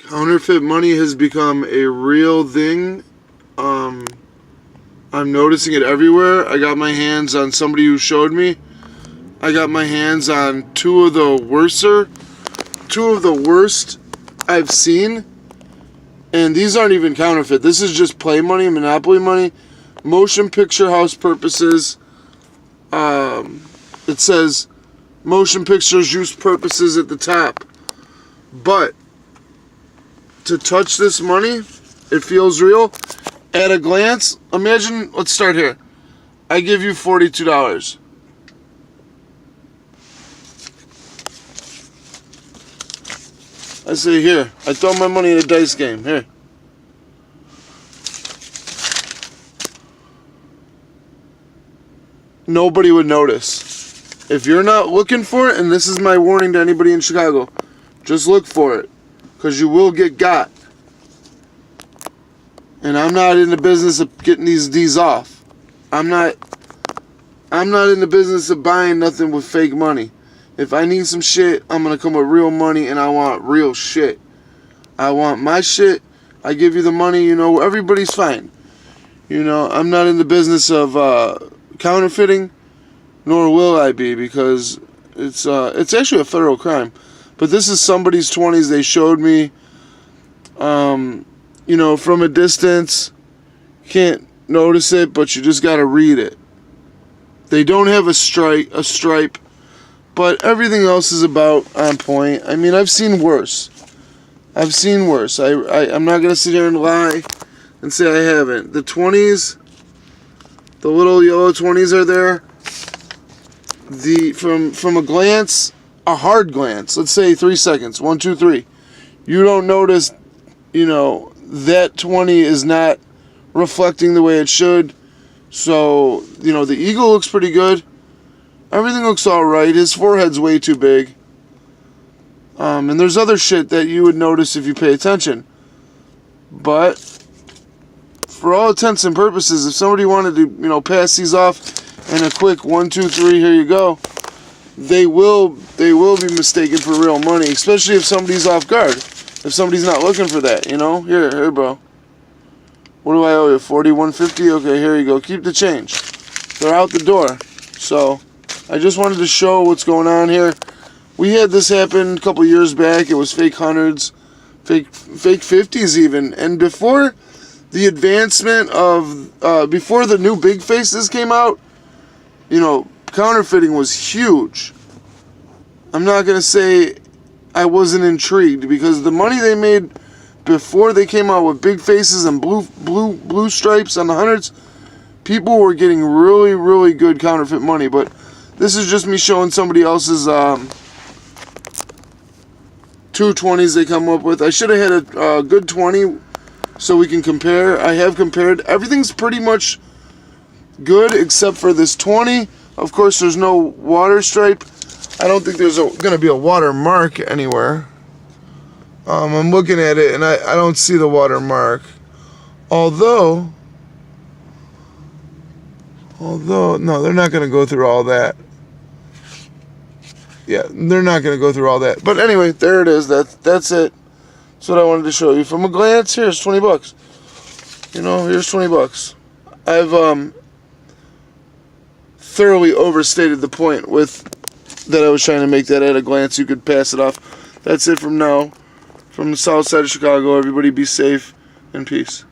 Counterfeit money has become a real thing. I'm noticing it everywhere. I got my hands on somebody who showed me. I got my hands on two of the worst I've seen. And these aren't even counterfeit. This is just play money, monopoly money, motion picture house purposes. It says motion pictures use purposes at the top. But to touch this money, it feels real. At a glance, imagine, let's start here. I give you $42. I say, here, I throw my money in a dice game. Here. Nobody would notice. If you're not looking for it, and this is my warning to anybody in Chicago, just look for it, because you will get got. And I'm not in the business of getting these off. I'm not in the business of buying nothing with fake money. If I need some shit, I'm going to come with real money, and I want real shit. I want my shit. I give you the money, you know, everybody's fine. You know, I'm not in the business of counterfeiting, nor will I be, because it's actually a federal crime. But this is somebody's 20s. They showed me, you know, from a distance. Can't notice it, but you just got to read it. They don't have a stripe, but everything else is about on point. I mean, I've seen worse. I'm not going to sit here and lie and say I haven't. The 20s, the little yellow 20s are there. From a glance, a hard glance, let's say 3 seconds, 1, 2, 3, you don't notice, you know, that 20 is not reflecting the way it should. So, you know, the eagle looks pretty good. Everything looks alright. His forehead's way too big. And there's other shit that you would notice if you pay attention. But for all intents and purposes, if somebody wanted to, you know, pass these off in a quick 1, 2, 3, here you go, they will be mistaken for real money, especially if somebody's off guard. If somebody's not looking for that, you know? Here, bro. What do I owe you? $41.50? Okay, here you go. Keep the change. They're out the door. So, I just wanted to show what's going on here. We had this happen a couple years back. It was fake hundreds, fake 50s even. And before the advancement of, before the new big faces came out, you know, counterfeiting was huge. I'm not going to say I wasn't intrigued, because the money they made before they came out with big faces and blue stripes on the hundreds, people were getting really, really good counterfeit money. But this is just me showing somebody else's 220s they come up with. I should have had a good 20 so we can compare. I have compared. Everything's pretty much good except for this 20. Of course, there's no water stripe. I don't think there's going to be a watermark anywhere. I'm looking at it, and I don't see the watermark. Although, no, they're not going to go through all that. Yeah, they're not going to go through all that. But anyway, there it is. That's it. That's what I wanted to show you. From a glance, here's $20. You know, here's $20. I've thoroughly overstated the point with that I was trying to make, that at a glance you could pass it off. That's it from now. From the south side of Chicago, everybody be safe and peace.